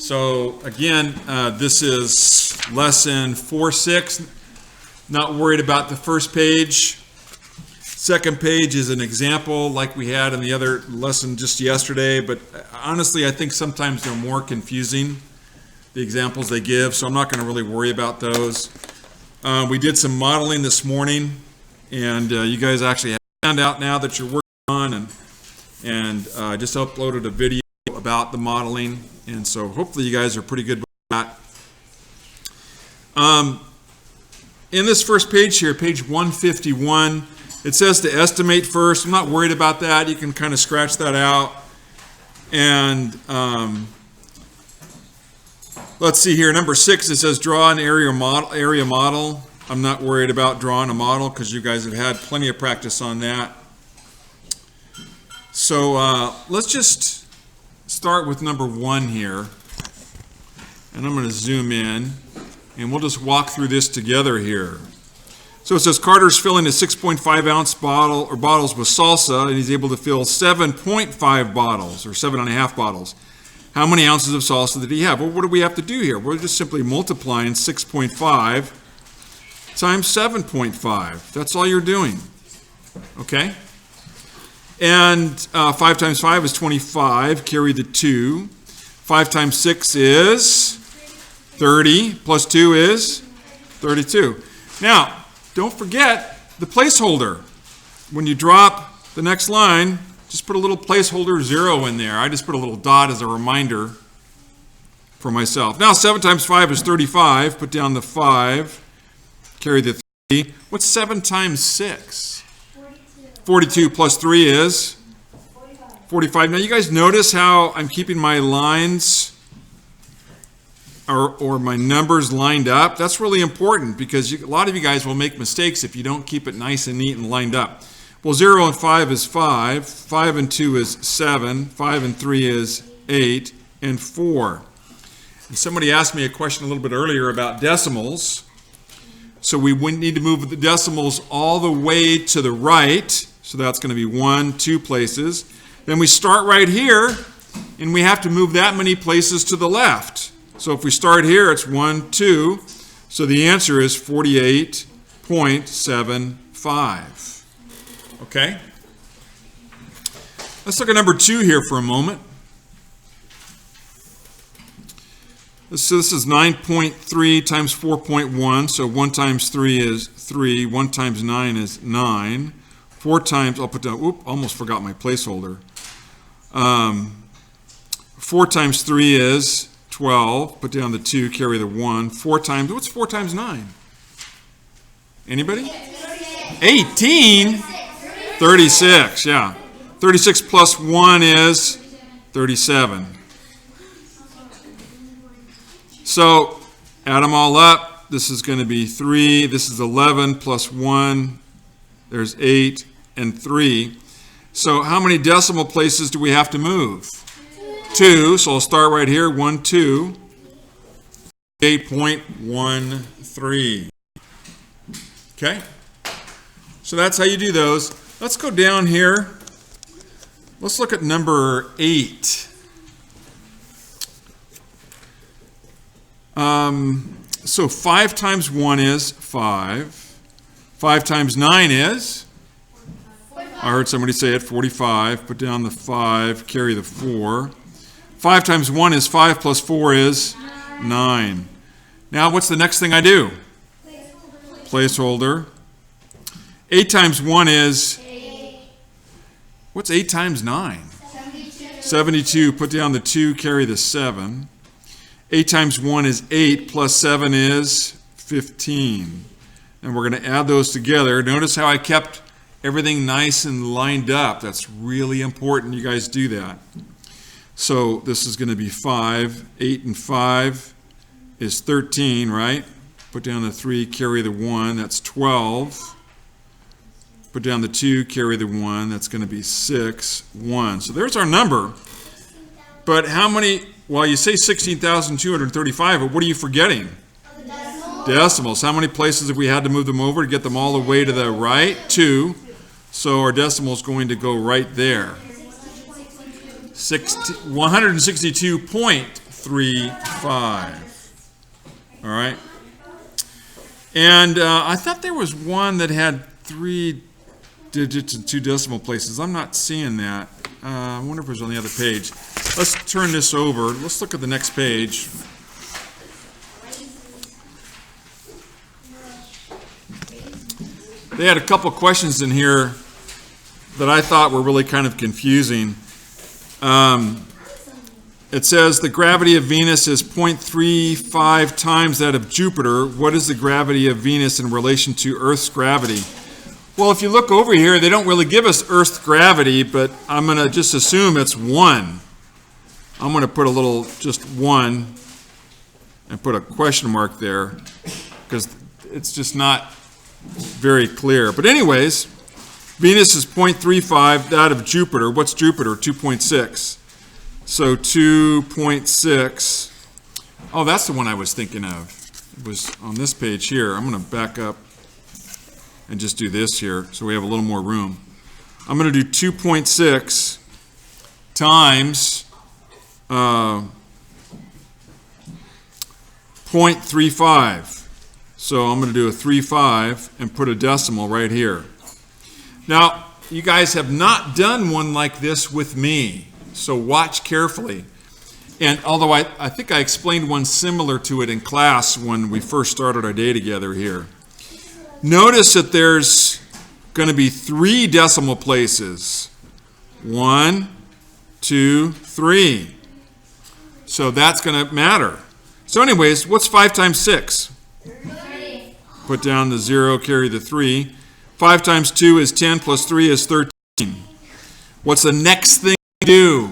So again, this is lesson 4.6. Not worried about the first page. Second page is an example like we had in the other lesson just yesterday, but honestly, I think sometimes they're more confusing, the examples they give, so I'm not going to really worry about those. We did some modeling this morning, and you guys actually have a handout now that you're working on, and I just uploaded a video about the modeling, and so hopefully you guys are pretty good with that. In this first page here, page 151, it says to estimate first. I'm not worried about that. You can kind of scratch that out. And let's see here, number 6, it says draw an area model. I'm not worried about drawing a model because you guys have had plenty of practice on that. So let's just start with number 1 here. And I'm going to zoom in, and we'll just walk through this together here. So it says Carter's filling a 6.5 ounce bottle or bottles with salsa, and he's able to fill 7.5 bottles or 7.5 bottles. How many ounces of salsa did he have? Well, what do we have to do here? We're just simply multiplying 6.5 times 7.5. That's all you're doing. Okay? And 5 times 5 is 25. Carry the 2. 5 times 6 is 30. Plus 2 is 32. Now, don't forget the placeholder. When you drop the next line, just put a little placeholder 0 in there. I just put a little dot as a reminder for myself. Now 7 times 5 is 35. Put down the 5. Carry the 3. What's 7 times 6? 42 plus 3 is 45. Now you guys notice how I'm keeping my lines or my numbers lined up. That's really important because a lot of you guys will make mistakes if you don't keep it nice and neat and lined up. Well, 0 and 5 is 5. 5 and 2 is 7. 5 and 3 is 8 and 4. And somebody asked me a question a little bit earlier about decimals. So we need to move the decimals all the way to the right. So that's going to be 1, 2 places. Then we start right here, and we have to move that many places to the left. So if we start here, it's 1, 2. So the answer is 48.75. Okay? Let's look at number 2 here for a moment. So this is 9.3 times 4.1. So 1 times 3 is 3. 1 times 9 is 9. 4 times, I'll put down, almost forgot my placeholder. 4 times 3 is 12. Put down the 2, carry the 1. 4 times, what's 4 times 9? Anybody? 18? 36, yeah. 36 plus 1 is 37. So, add them all up. This is going to be 3. This is 11 plus 1. There's 8 and 3. So, how many decimal places do we have to move? 2. So, I'll start right here. 1, 2. 8.13. Okay? So, that's how you do those. Let's go down here. Let's look at number 8. So 5 times 1 is 5. 5 times 9 is? 45. I heard somebody say it, 45. Put down the 5, carry the 4. 5 times 1 is 5 plus 4 is 9. Now what's the next thing I do? Placeholder. 8 times 1 is? 8. What's 8 times 9? 72. 72. Put down the 2, carry the 7. 8 times 1 is 8, plus 7 is 15. And we're going to add those together. Notice how I kept everything nice and lined up. That's really important. You guys do that. So this is going to be 5. 8 and 5 is 13, right? Put down the 3, carry the 1. That's 12. Put down the 2, carry the 1. That's going to be 6, 1. So there's our number. But how many... Well, you say 16,235, but what are you forgetting? Decimals. How many places have we had to move them over to get them all the way to the right? 2. So our decimal is going to go right there. 162.5 0.35. All right. And I thought there was one that had 3 digits and 2 decimal places. I'm not seeing that. I wonder if it was on the other page. Let's turn this over. Let's look at the next page. They had a couple questions in here that I thought were really kind of confusing. It says the gravity of Venus is 0.35 times that of Jupiter. What is the gravity of Venus in relation to Earth's gravity? Well, if you look over here, they don't really give us Earth's gravity, but I'm going to just assume it's 1. I'm going to put a little, just 1, and put a question mark there, because it's just not very clear. But anyways, Venus is 0.35, that of Jupiter. What's Jupiter? 2.6. So 2.6. Oh, that's the one I was thinking of. It was on this page here. I'm going to back up and just do this here so we have a little more room. I'm going to do 2.6 times 0.35. So I'm going to do a 35 and put a decimal right here. Now, you guys have not done one like this with me, so watch carefully. And although I think I explained one similar to it in class when we first started our day together here. Notice that there's going to be 3 decimal places. 1, 2, 3. So that's going to matter. So anyways, what's 5 times 6? 30. Put down the 0, carry the 3. 5 times 2 is 10, plus 3 is 13. What's the next thing to do?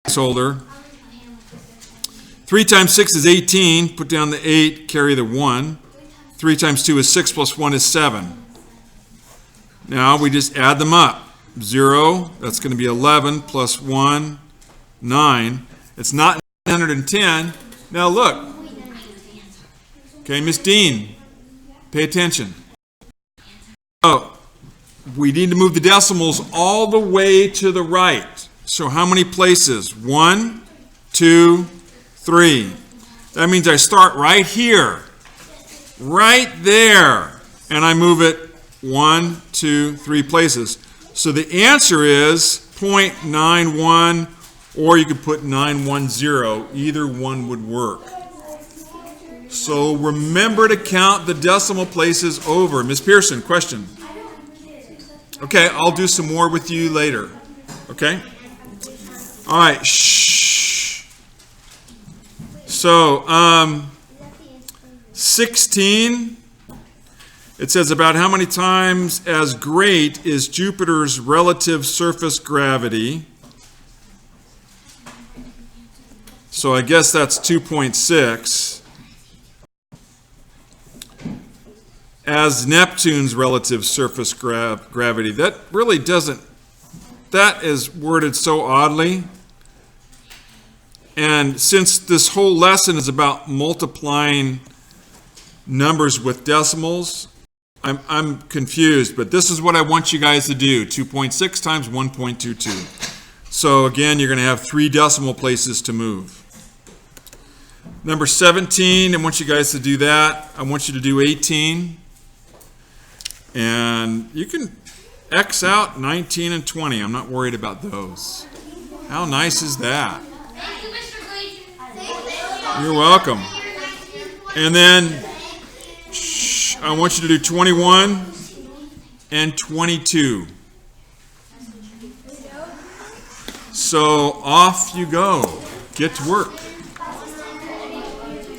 Placeholder. 3 times 6 is 18. Put down the 8, carry the 1. 3 times 2 is 6, plus 1 is 7. Now we just add them up. 0, that's going to be 11, plus 1, 9. It's not 910. Now look. Okay, Miss Dean, pay attention. So we need to move the decimals all the way to the right. So how many places? 1, 2, 3. That means I start right here. Right there, and I move it 1, 2, 3 places. So the answer is 0.91, or you could put 910. Either one would work. So remember to count the decimal places over. Ms. Pearson, question? Okay, I'll do some more with you later. Okay? All right, shh. So, 16, it says about how many times as great is Jupiter's relative surface gravity. So I guess that's 2.6. As Neptune's relative surface gravity. That really doesn't, that is worded so oddly. And since this whole lesson is about multiplying numbers with decimals, I'm confused, but this is what I want you guys to do. 2.6 times 1.22. So again, you're going to have 3 decimal places to move. Number 17, I want you guys to do that. I want you to do 18. And you can X out 19 and 20. I'm not worried about those. How nice is that? Thank you, Mr. Gleason. You're welcome. And then I want you to do 21 and 22. So off you go. Get to work.